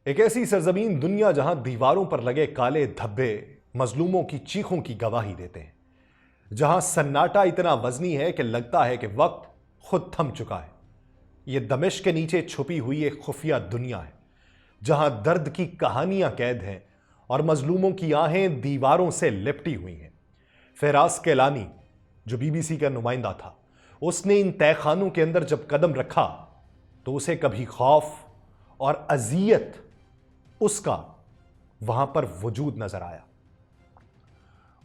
ایک ایسی سرزمین دنیا جہاں دیواروں پر لگے کالے دھبے مظلوموں کی چیخوں کی گواہی دیتے ہیں، جہاں سناٹا اتنا وزنی ہے کہ لگتا ہے کہ وقت خود تھم چکا ہے۔ یہ دمشق کے نیچے چھپی ہوئی ایک خفیہ دنیا ہے، جہاں درد کی کہانیاں قید ہیں اور مظلوموں کی آہیں دیواروں سے لپٹی ہوئی ہیں۔ فراز کیلانی جو BBC کا نمائندہ تھا، اس نے ان تہہ خانوں کے اندر جب قدم رکھا تو اسے کبھی خوف اور اذیت اس کا وہاں پر وجود نظر آیا۔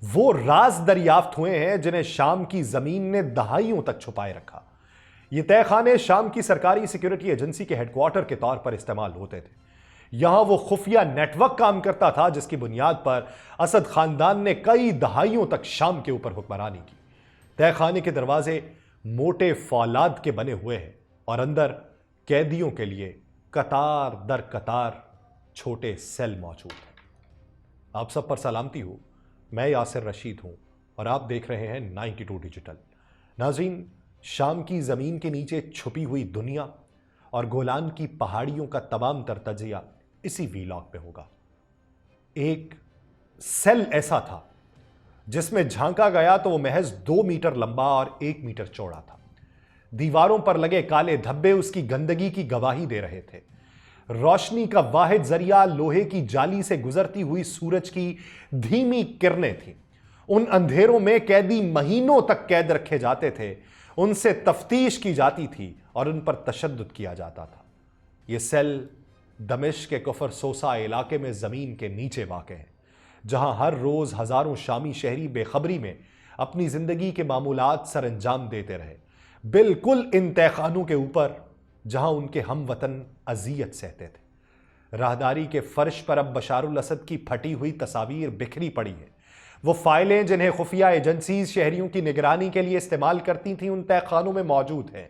وہ راز دریافت ہوئے ہیں جنہیں شام کی زمین نے دہائیوں تک چھپائے رکھا۔ یہ تہہ خانے شام کی سرکاری سیکیورٹی ایجنسی کے ہیڈ کوارٹر کے طور پر استعمال ہوتے تھے۔ یہاں وہ خفیہ نیٹ ورک کام کرتا تھا جس کی بنیاد پر اسد خاندان نے کئی دہائیوں تک شام کے اوپر حکمرانی کی۔ تہہ خانے کے دروازے موٹے فولاد کے بنے ہوئے ہیں اور اندر قیدیوں کے لیے قطار در قطار چھوٹے سیل موجود ہیں۔ آپ سب پر سلامتی ہو، میں یاسر رشید ہوں اور آپ دیکھ رہے ہیں 92 ڈیجیٹل۔ ناظرین، شام کی زمین کے نیچے چھپی ہوئی دنیا اور گولان کی پہاڑیوں کا تمام تر تجزیہ اسی ویلاگ پہ ہوگا۔ ایک سیل ایسا تھا جس میں جھانکا گیا تو وہ محض 2 میٹر لمبا اور 1 میٹر چوڑا تھا۔ دیواروں پر لگے کالے دھبے اس کی گندگی کی گواہی دے رہے تھے۔ روشنی کا واحد ذریعہ لوہے کی جالی سے گزرتی ہوئی سورج کی دھیمی کرنیں تھیں۔ ان اندھیروں میں قیدی مہینوں تک قید رکھے جاتے تھے، ان سے تفتیش کی جاتی تھی اور ان پر تشدد کیا جاتا تھا۔ یہ سیل دمشق کے کفر سوسا علاقے میں زمین کے نیچے واقع ہے، جہاں ہر روز ہزاروں شامی شہری بے خبری میں اپنی زندگی کے معمولات سر انجام دیتے رہے، بالکل ان تہہ خانوں کے اوپر جہاں ان کے ہم وطن اذیت سہتے تھے۔ راہداری کے فرش پر اب بشار الاسد کی پھٹی ہوئی تصاویر بکھری پڑی ہیں۔ وہ فائلیں جنہیں خفیہ ایجنسیز شہریوں کی نگرانی کے لیے استعمال کرتی تھیں ان تہہ خانوں میں موجود ہیں۔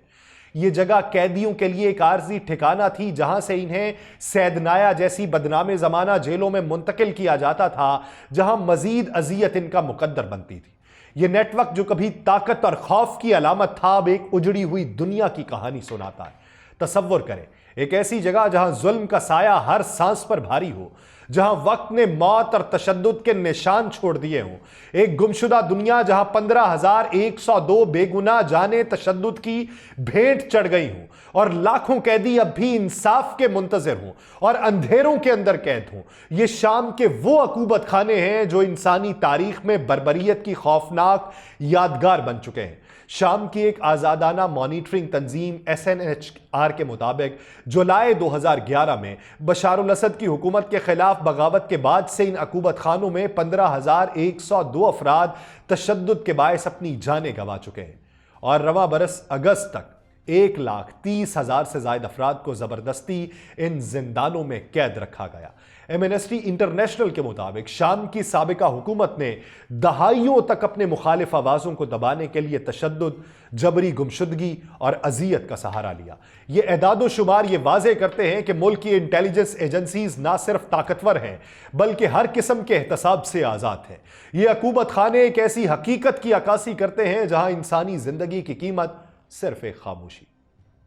یہ جگہ قیدیوں کے لیے ایک عارضی ٹھکانہ تھی جہاں سے انہیں سیدنایا جیسی بدنام زمانہ جیلوں میں منتقل کیا جاتا تھا، جہاں مزید اذیت ان کا مقدر بنتی تھی۔ یہ نیٹ ورک جو کبھی طاقت اور خوف کی علامت تھا، اب ایک اجڑی ہوئی دنیا کی کہانی سناتا ہے۔ تصور کریں ایک ایسی جگہ جہاں ظلم کا سایہ ہر سانس پر بھاری ہو، جہاں وقت نے موت اور تشدد کے نشان چھوڑ دیے ہوں، ایک گمشدہ دنیا جہاں 15,102 بے گناہ جانیں تشدد کی بھیٹ چڑھ گئی ہوں اور لاکھوں قیدی اب بھی انصاف کے منتظر ہوں اور اندھیروں کے اندر قید ہوں۔ یہ شام کے وہ عقوبت خانے ہیں جو انسانی تاریخ میں بربریت کی خوفناک یادگار بن چکے ہیں۔ شام کی ایک آزادانہ مانیٹرنگ تنظیم SNHR کے مطابق جولائی 2011 میں بشار الاسد کی حکومت کے خلاف بغاوت کے بعد سے ان عقوبت خانوں میں 15,102 افراد تشدد کے باعث اپنی جانیں گنوا چکے ہیں اور رواں برس اگست تک 1,30,000 سے زائد افراد کو زبردستی ان زندانوں میں قید رکھا گیا۔ ایمنسٹی انٹرنیشنل کے مطابق شام کی سابقہ حکومت نے دہائیوں تک اپنے مخالف آوازوں کو دبانے کے لیے تشدد، جبری گمشدگی اور اذیت کا سہارا لیا۔ یہ اعداد و شمار یہ واضح کرتے ہیں کہ ملک کی انٹیلیجنس ایجنسیز نہ صرف طاقتور ہیں بلکہ ہر قسم کے احتساب سے آزاد ہیں۔ یہ عقوبت خانے ایک ایسی حقیقت کی عکاسی کرتے ہیں جہاں انسانی زندگی کی قیمت صرف ایک خاموشی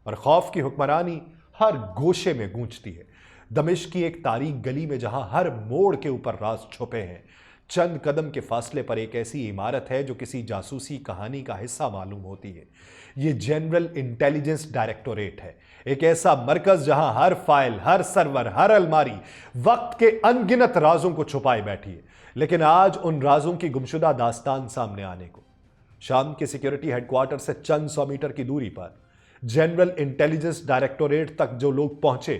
اور خوف کی حکمرانی ہر گوشے میں گونجتی ہے۔ دمشق کی ایک تاریک گلی میں جہاں ہر موڑ کے اوپر راز چھپے ہیں، چند قدم کے فاصلے پر ایک ایسی عمارت ہے جو کسی جاسوسی کہانی کا حصہ معلوم ہوتی ہے۔ یہ جنرل انٹیلیجنس ڈائریکٹوریٹ ہے، ایک ایسا مرکز جہاں ہر فائل، ہر سرور، ہر الماری وقت کے ان گنت رازوں کو چھپائے بیٹھی ہے۔ لیکن آج ان رازوں کی گمشدہ داستان سامنے آنے کو شام کے سیکیورٹی ہیڈ کوارٹر سے چند 100 میٹر کی دوری پر جنرل انٹیلیجنس ڈائریکٹوریٹ تک جو لوگ پہنچے،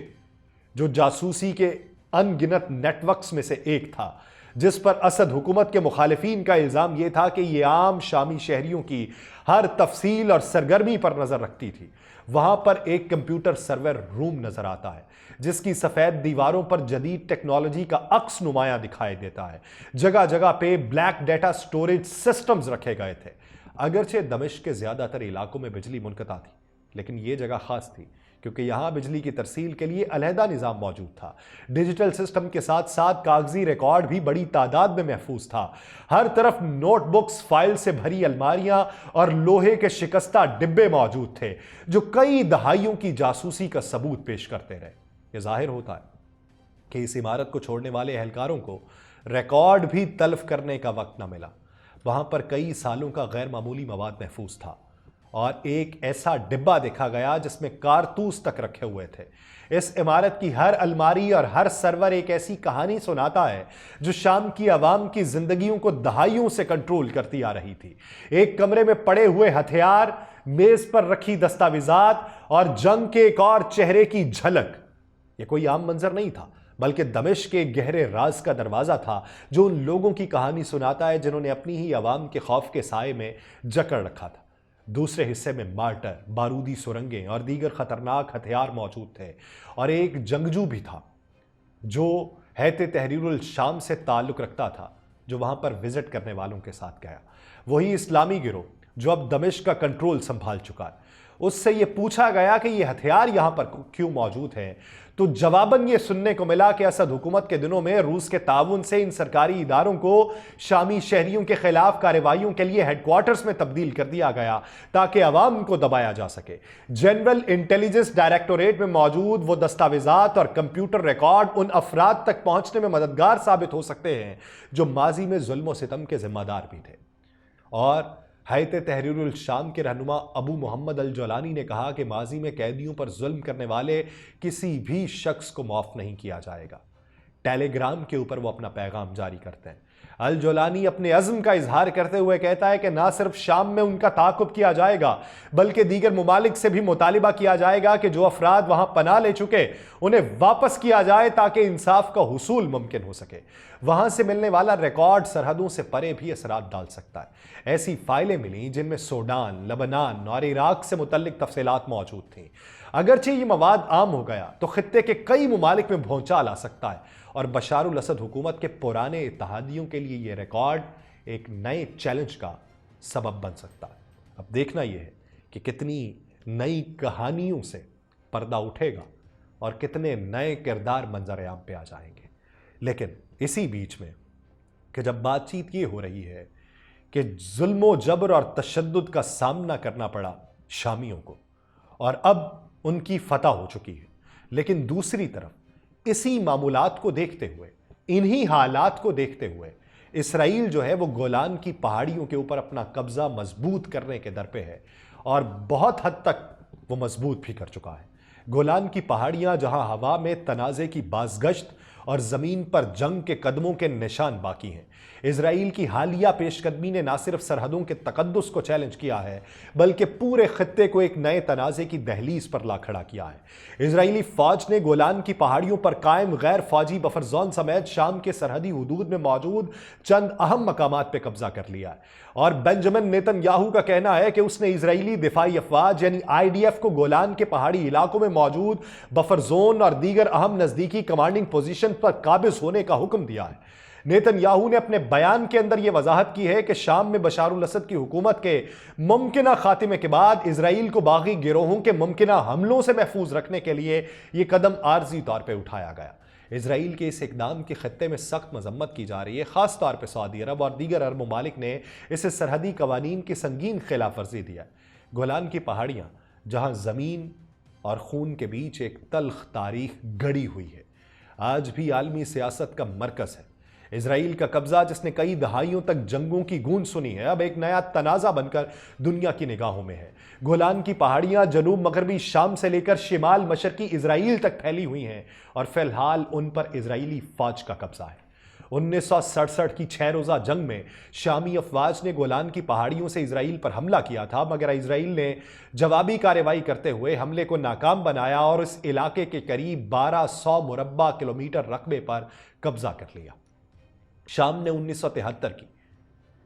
جو جاسوسی کے ان گنت نیٹ ورکس میں سے ایک تھا، جس پر اسد حکومت کے مخالفین کا الزام یہ تھا کہ یہ عام شامی شہریوں کی ہر تفصیل اور سرگرمی پر نظر رکھتی تھی، وہاں پر ایک کمپیوٹر سرور روم نظر آتا ہے جس کی سفید دیواروں پر جدید ٹیکنالوجی کا عکس نمایاں دکھائی دیتا ہے۔ جگہ جگہ پہ بلیک ڈیٹا سٹوریج سسٹمز رکھے گئے تھے۔ اگرچہ دمشق کے زیادہ تر علاقوں میں بجلی منقطع تھی، لیکن یہ جگہ خاص تھی کیونکہ یہاں بجلی کی ترسیل کے لیے علیحدہ نظام موجود تھا۔ ڈیجیٹل سسٹم کے ساتھ ساتھ کاغذی ریکارڈ بھی بڑی تعداد میں محفوظ تھا۔ ہر طرف نوٹ بکس، فائل سے بھری الماریاں اور لوہے کے شکستہ ڈبے موجود تھے جو کئی دہائیوں کی جاسوسی کا ثبوت پیش کرتے رہے۔ یہ ظاہر ہوتا ہے کہ اس عمارت کو چھوڑنے والے اہلکاروں کو ریکارڈ بھی تلف کرنے کا وقت نہ ملا۔ وہاں پر کئی سالوں کا غیر معمولی مواد محفوظ تھا اور ایک ایسا ڈبہ دیکھا گیا جس میں کارتوس تک رکھے ہوئے تھے۔ اس عمارت کی ہر الماری اور ہر سرور ایک ایسی کہانی سناتا ہے جو شام کی عوام کی زندگیوں کو دہائیوں سے کنٹرول کرتی آ رہی تھی۔ ایک کمرے میں پڑے ہوئے ہتھیار، میز پر رکھی دستاویزات اور جنگ کے ایک اور چہرے کی جھلک، یہ کوئی عام منظر نہیں تھا بلکہ دمشق کے گہرے راز کا دروازہ تھا جو ان لوگوں کی کہانی سناتا ہے جنہوں نے اپنی ہی عوام کے خوف کے سائے میں جکڑ رکھا تھا۔ دوسرے حصے میں مارٹر، بارودی سرنگیں اور دیگر خطرناک ہتھیار موجود تھے، اور ایک جنگجو بھی تھا جو ہیئت تحریر الشام سے تعلق رکھتا تھا جو وہاں پر وزٹ کرنے والوں کے ساتھ گیا۔ وہی اسلامی گروہ جو اب دمشق کا کنٹرول سنبھال چکا ہے۔ اس سے یہ پوچھا گیا کہ یہ ہتھیار یہاں پر کیوں موجود ہیں، تو جواباً یہ سننے کو ملا کہ اسد حکومت کے دنوں میں روس کے تعاون سے ان سرکاری اداروں کو شامی شہریوں کے خلاف کارروائیوں کے لیے ہیڈ کوارٹرز میں تبدیل کر دیا گیا تاکہ عوام کو دبایا جا سکے۔ جنرل انٹیلیجنس ڈائریکٹوریٹ میں موجود وہ دستاویزات اور کمپیوٹر ریکارڈ ان افراد تک پہنچنے میں مددگار ثابت ہو سکتے ہیں جو ماضی میں ظلم و ستم کے ذمہ دار بھی تھے۔ اور ہیئت تحریر الشام کے رہنما ابو محمد الجولانی نے کہا کہ ماضی میں قیدیوں پر ظلم کرنے والے کسی بھی شخص کو معاف نہیں کیا جائے گا۔ ٹیلی گرام کے اوپر وہ اپنا پیغام جاری کرتے ہیں۔ الجولانی اپنے عزم کا اظہار کرتے ہوئے کہتا ہے کہ نہ صرف شام میں ان کا تعاقب کیا جائے گا بلکہ دیگر ممالک سے بھی مطالبہ کیا جائے گا کہ جو افراد وہاں پناہ لے چکے انہیں واپس کیا جائے تاکہ انصاف کا حصول ممکن ہو سکے۔ وہاں سے ملنے والا ریکارڈ سرحدوں سے پرے بھی اثرات ڈال سکتا ہے۔ ایسی فائلیں ملیں جن میں سوڈان، لبنان اور عراق سے متعلق تفصیلات موجود تھیں۔ اگرچہ یہ مواد عام ہو گیا تو خطے کے کئی ممالک میں بھونچال آ سکتا ہے اور بشار الاسد حکومت کے پرانے اتحادیوں کے لیے یہ ریکارڈ ایک نئے چیلنج کا سبب بن سکتا ہے۔ اب دیکھنا یہ ہے کہ کتنی نئی کہانیوں سے پردہ اٹھے گا اور کتنے نئے کردار منظر عام پہ آ جائیں گے۔ لیکن اسی بیچ میں کہ جب بات چیت یہ ہو رہی ہے کہ ظلم و جبر اور تشدد کا سامنا کرنا پڑا شامیوں کو اور اب ان کی فتح ہو چکی ہے، لیکن دوسری طرف اسی معمولات کو دیکھتے ہوئے، انہی حالات کو دیکھتے ہوئے اسرائیل جو ہے وہ گولان کی پہاڑیوں کے اوپر اپنا قبضہ مضبوط کرنے کے در پہ ہے اور بہت حد تک وہ مضبوط بھی کر چکا ہے۔ گولان کی پہاڑیاں جہاں ہوا میں تنازع کی بازگشت اور زمین پر جنگ کے قدموں کے نشان باقی ہیں۔ اسرائیل کی حالیہ پیش قدمی نے نہ صرف سرحدوں کے تقدس کو چیلنج کیا ہے بلکہ پورے خطے کو ایک نئے تنازع کی دہلیز پر لا کھڑا کیا ہے۔ اسرائیلی فوج نے گولان کی پہاڑیوں پر قائم غیر فوجی بفر زون سمیت شام کے سرحدی حدود میں موجود چند اہم مقامات پہ قبضہ کر لیا ہے، اور بنجمن نیتن یاہو کا کہنا ہے کہ اس نے اسرائیلی دفاعی افواج یعنی IDF کو گولان کے پہاڑی علاقوں میں موجود بفر زون اور دیگر اہم نزدیکی کمانڈنگ پوزیشن پر قابض ہونے کا حکم دیا ہے۔ نیتن یاہو نے اپنے بیان کے اندر یہ وضاحت کی ہے کہ شام میں بشار الاسد کی حکومت کے ممکنہ خاتمے کے بعد اسرائیل کو باغی گروہوں کے ممکنہ حملوں سے محفوظ رکھنے کے لیے یہ قدم عارضی طور پہ اٹھایا گیا۔ اسرائیل کے اس اقدام کے خطے میں سخت مذمت کی جا رہی ہے، خاص طور پہ سعودی عرب اور دیگر عرب ممالک نے اسے سرحدی قوانین کی سنگین خلاف ورزی دیا ہے۔ گولان کی پہاڑیاں جہاں زمین اور خون کے بیچ ایک تلخ تاریخ گڑی ہوئی ہے، آج بھی عالمی سیاست کا مرکز ہے۔ اسرائیل کا قبضہ جس نے کئی دہائیوں تک جنگوں کی گونج سنی ہے، اب ایک نیا تنازع بن کر دنیا کی نگاہوں میں ہے۔ گولان کی پہاڑیاں جنوب مغربی شام سے لے کر شمال مشرقی اسرائیل تک پھیلی ہوئی ہیں اور فی الحال ان پر اسرائیلی فوج کا قبضہ ہے۔ 1967 کی 6 روزہ جنگ میں شامی افواج نے گولان کی پہاڑیوں سے اسرائیل پر حملہ کیا تھا، مگر اسرائیل نے جوابی کارروائی کرتے ہوئے حملے کو ناکام بنایا اور اس علاقے کے قریب 1200 مربع کلومیٹر رقبے پر قبضہ کر لیا۔ شام نے 1973 کی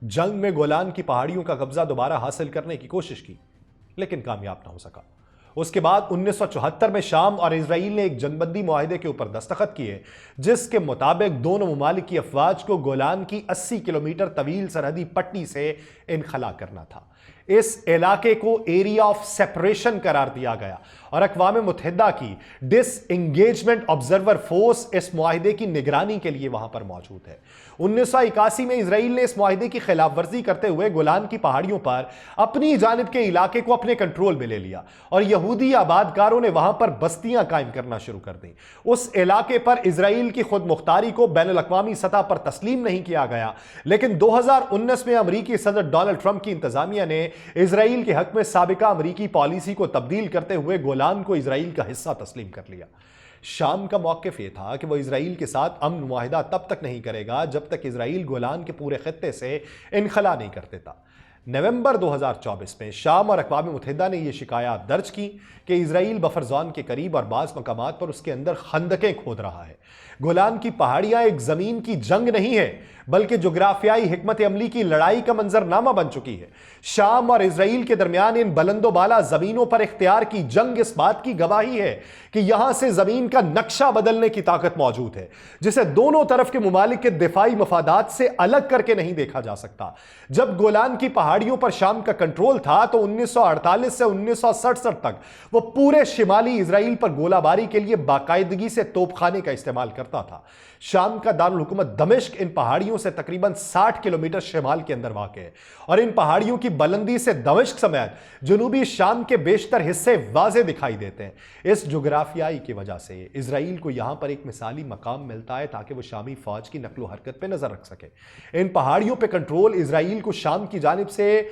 جنگ میں گولان کی پہاڑیوں کا قبضہ دوبارہ حاصل کرنے کی کوشش کی لیکن کامیاب نہ ہو سکا۔ اس کے بعد 1974 میں شام اور اسرائیل نے ایک جنگ بندی معاہدے کے اوپر دستخط کیے جس کے مطابق دونوں ممالک کی افواج کو گولان کی 80 کلومیٹر طویل سرحدی پٹی سے انخلا کرنا تھا۔ اس علاقے کو ایریا آف سیپریشن قرار دیا گیا اور اقوام متحدہ کی ڈس انگیجمنٹ آبزرور فورس اس معاہدے کی نگرانی کے لیے وہاں پر موجود ہے۔ 1981 میں اسرائیل نے اس معاہدے کی خلاف ورزی کرتے ہوئے گولان کی پہاڑیوں پر اپنی جانب کے علاقے کو اپنے کنٹرول میں لے لیا اور یہودی آبادکاروں نے وہاں پر بستیاں قائم کرنا شروع کر دیں۔ اس علاقے پر اسرائیل کی خود مختاری کو بین الاقوامی سطح پر تسلیم نہیں کیا گیا، لیکن 2019 میں امریکی صدر ڈونلڈ ٹرمپ کی انتظامیہ نے اسرائیل کے حق میں سابقہ امریکی پالیسی کو تبدیل کرتے ہوئے گولان کو اسرائیل کا حصہ تسلیم کر لیا۔ شام کا موقف یہ تھا کہ وہ اسرائیل کے ساتھ امن معاہدہ تب تک نہیں کرے گا جب تک اسرائیل گولان کے پورے خطے سے انخلا نہیں کر دیتا۔ نومبر 2024 میں شام اور اقوام متحدہ نے یہ شکایات درج کی کہ اسرائیل بفر زون کے قریب اور بعض مقامات پر اس کے اندر خندقیں کھود رہا ہے۔ گولان کی پہاڑیاں ایک زمین کی جنگ نہیں ہے بلکہ جغرافیائی حکمت عملی کی لڑائی کا منظرنامہ بن چکی ہے۔ شام اور اسرائیل کے درمیان ان بلند و بالا زمینوں پر اختیار کی جنگ اس بات کی گواہی ہے کہ یہاں سے زمین کا نقشہ بدلنے کی طاقت موجود ہے جسے دونوں طرف کے ممالک کے دفاعی مفادات سے الگ کر کے نہیں دیکھا جا سکتا۔ جب گولان کی پہاڑیوں پر شام کا کنٹرول تھا تو 1948 سے 1967 تک وہ پورے شمالی اسرائیل پر گولہ باری کے لیے باقاعدگی سے توپ خانے کا استعمال کرتا تھا۔ شام کا دارالحکومت دمشق ان پہاڑیوں سے تقریباً 60 کلومیٹر شمال کے اندر واقع ہے اور ان پہاڑیوں کی بلندی سے دمشق سمیت جنوبی شام کے بیشتر حصے واضح دکھائی دیتے ہیں۔ اس جغرافیائی کی وجہ سے اسرائیل کو یہاں پر ایک مثالی مقام ملتا ہے تاکہ وہ شامی فوج کی نقل و حرکت پہ نظر رکھ سکے۔ ان پہاڑیوں پہ کنٹرول اسرائیل کو شام کی جانب سے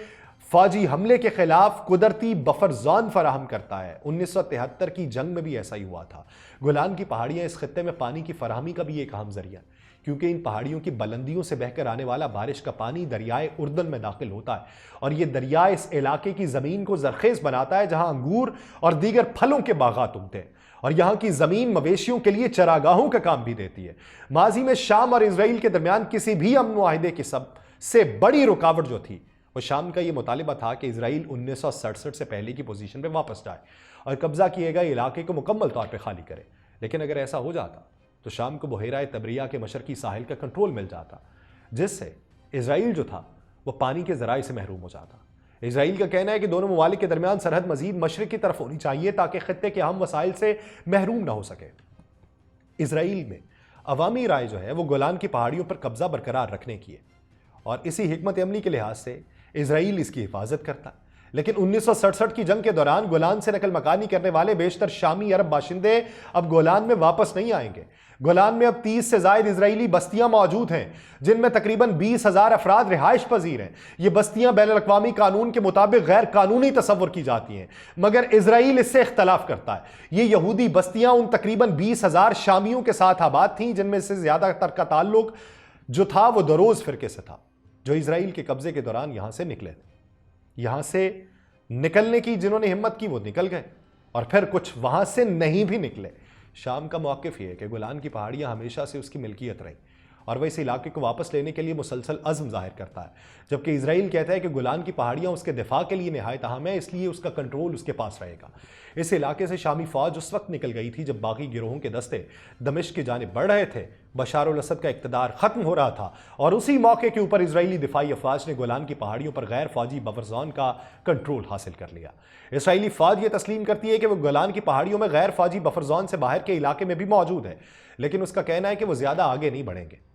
فوجی حملے کے خلاف قدرتی بفر زون فراہم کرتا ہے۔ 1973 کی جنگ میں بھی ایسا ہی ہوا تھا۔ گولان کی پہاڑیاں اس خطے میں پانی کی فراہمی کا بھی ایک اہم ذریعہ ہے کیونکہ ان پہاڑیوں کی بلندیوں سے بہ کر آنے والا بارش کا پانی دریائے اردن میں داخل ہوتا ہے اور یہ دریا اس علاقے کی زمین کو زرخیز بناتا ہے جہاں انگور اور دیگر پھلوں کے باغات اگتے ہیں اور یہاں کی زمین مویشیوں کے لیے چراگاہوں کا کام بھی دیتی ہے۔ ماضی میں شام اور اسرائیل کے درمیان کسی بھی امن معاہدے کی سب سے بڑی رکاوٹ جو تھی وہ شام کا یہ مطالبہ تھا کہ اسرائیل 1967 سے پہلے کی پوزیشن پہ واپس جائے اور قبضہ کیے گئے علاقے کو مکمل طور پہ خالی کرے۔ لیکن اگر ایسا ہو جاتا تو شام کو بحیرہ تبریہ کے مشرقی ساحل کا کنٹرول مل جاتا جس سے اسرائیل جو تھا وہ پانی کے ذرائع سے محروم ہو جاتا۔ اسرائیل کا کہنا ہے کہ دونوں ممالک کے درمیان سرحد مزید مشرق کی طرف ہونی چاہیے تاکہ خطے کے اہم وسائل سے محروم نہ ہو سکے۔ اسرائیل میں عوامی رائے جو ہے وہ گولان کی پہاڑیوں پر قبضہ برقرار رکھنے کی ہے اور اسی حکمت عملی کے لحاظ سے اسرائیل اس کی حفاظت کرتا ہے۔ لیکن 1967 کی جنگ کے دوران گولان سے نقل مکانی کرنے والے بیشتر شامی عرب باشندے اب گولان میں واپس نہیں آئیں گے۔ گولان میں اب 30 سے زائد اسرائیلی بستیاں موجود ہیں جن میں تقریباً 20,000 افراد رہائش پذیر ہیں۔ یہ بستیاں بین الاقوامی قانون کے مطابق غیر قانونی تصور کی جاتی ہیں مگر اسرائیل اس سے اختلاف کرتا ہے۔ یہ یہودی بستیاں ان تقریباً 20,000 شامیوں کے ساتھ آباد تھیں جن میں سے زیادہ تر کا تعلق جو تھا وہ دروز فرقے سے تھا جو اسرائیل کے قبضے کے دوران یہاں سے نکلے تھے۔ یہاں سے نکلنے کی جنہوں نے ہمت کی وہ نکل گئے اور پھر کچھ وہاں سے نہیں بھی نکلے۔ شام کا موقف یہ ہے کہ گولان کی پہاڑیاں ہمیشہ سے اس کی ملکیت رہیں اور وہ اس علاقے کو واپس لینے کے لیے مسلسل عزم ظاہر کرتا ہے، جبکہ اسرائیل کہتا ہے کہ گولان کی پہاڑیاں اس کے دفاع کے لیے نہایت اہم ہے، اس لیے اس کا کنٹرول اس کے پاس رہے گا۔ اس علاقے سے شامی فوج اس وقت نکل گئی تھی جب باقی گروہوں کے دستے دمشق کی جانب بڑھ رہے تھے، بشار الاسد کا اقتدار ختم ہو رہا تھا اور اسی موقع کے اوپر اسرائیلی دفاعی افواج نے گولان کی پہاڑیوں پر غیر فوجی بفر زون کا کنٹرول حاصل کر لیا۔ اسرائیلی فوج یہ تسلیم کرتی ہے کہ وہ گولان کی پہاڑیوں میں غیر فوجی بفر زون سے باہر کے علاقے میں بھی موجود ہے، لیکن اس کا کہنا ہے کہ وہ زیادہ آگے نہیں بڑھیں گے۔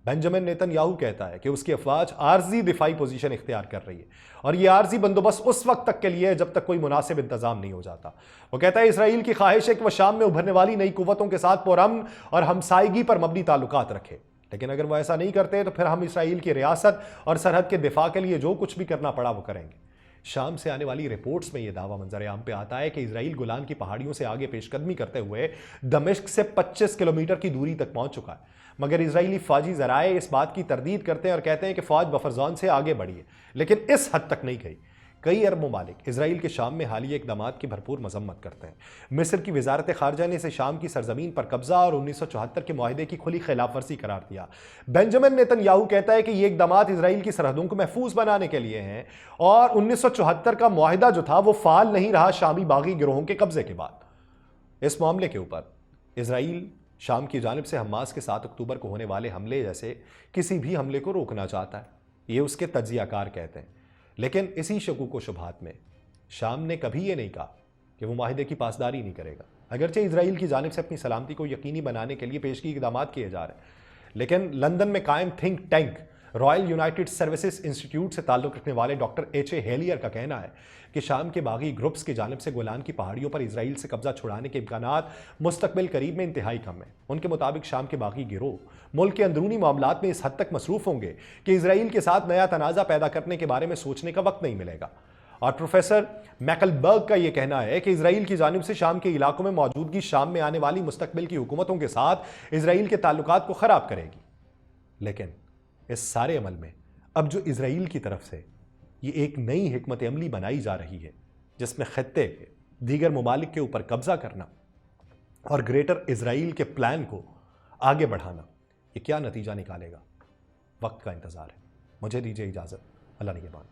بنجامن نیتن یاہو کہتا ہے کہ اس کی افواج عارضی دفاعی پوزیشن اختیار کر رہی ہے اور یہ عارضی بندوبست اس وقت تک کے لیے ہے جب تک کوئی مناسب انتظام نہیں ہو جاتا۔ وہ کہتا ہے اسرائیل کی خواہش ہے کہ وہ شام میں ابھرنے والی نئی قوتوں کے ساتھ پرامن اور ہمسائیگی پر مبنی تعلقات رکھے، لیکن اگر وہ ایسا نہیں کرتے تو پھر ہم اسرائیل کی ریاست اور سرحد کے دفاع کے لیے جو کچھ بھی کرنا پڑا وہ کریں گے۔ شام سے آنے والی رپورٹس میں یہ دعویٰ منظر عام پہ آتا ہے کہ اسرائیل گولان کی پہاڑیوں سے آگے پیش قدمی کرتے ہوئے دمشق سے 25 کلومیٹر کی دوری تک پہنچ چکا ہے، مگر اسرائیلی فوجی ذرائع اس بات کی تردید کرتے ہیں اور کہتے ہیں کہ فوج بفر زون سے آگے بڑھی ہے، لیکن اس حد تک نہیں گئی۔ کئی عرب ممالک اسرائیل کے شام میں حالیہ اقدامات کی بھرپور مذمت کرتے ہیں۔ مصر کی وزارت خارجہ نے اسے شام کی سرزمین پر قبضہ اور 1974 کے معاہدے کی کھلی خلاف ورزی قرار دیا۔ بنجامن نیتن یاہو کہتا ہے کہ یہ اقدامات اسرائیل کی سرحدوں کو محفوظ بنانے کے لیے ہیں اور 1974 کا معاہدہ جو تھا وہ فعال نہیں رہا شامی باغی گروہوں کے قبضے کے بعد۔ اس معاملے کے اوپر اسرائیل شام کی جانب سے حماس کے 7 اکتوبر کو ہونے والے حملے جیسے کسی بھی حملے کو روکنا چاہتا ہے، یہ اس کے تجزیہ کار کہتے ہیں، لیکن اسی شکوک و شبہات میں شام نے کبھی یہ نہیں کہا کہ وہ معاہدے کی پاسداری نہیں کرے گا، اگرچہ اسرائیل کی جانب سے اپنی سلامتی کو یقینی بنانے کے لیے پیشگی اقدامات کیے جا رہے ہیں، لیکن لندن میں قائم think tank Royal United services institute سے تعلق رکھنے والے ڈاکٹر ایچ اے ہیلیئر کا کہنا ہے کہ شام کے باغی گروپس کی جانب سے گولان کی پہاڑیوں پر اسرائیل سے قبضہ چھڑانے کے امکانات مستقبل قریب میں انتہائی کم ہیں۔ ان کے مطابق شام کے باغی گروہ ملک کے اندرونی معاملات میں اس حد تک مصروف ہوں گے کہ اسرائیل کے ساتھ نیا تنازع پیدا کرنے کے بارے میں سوچنے کا وقت نہیں ملے گا۔ اور پروفیسر میکل برگ کا یہ کہنا ہے کہ اسرائیل کی جانب سے شام کے علاقوں میں موجودگی شام میں آنے والی مستقبل کی حکومتوں کے ساتھ اسرائیل کے تعلقات کو خراب کرے گی۔ لیکن اس سارے عمل میں اب جو اسرائیل کی طرف سے یہ ایک نئی حکمت عملی بنائی جا رہی ہے جس میں خطے کے دیگر ممالک کے اوپر قبضہ کرنا اور گریٹر اسرائیل کے پلان کو آگے بڑھانا، یہ کیا نتیجہ نکالے گا، وقت کا انتظار ہے۔ مجھے دیجیے اجازت، اللہ نگہبان۔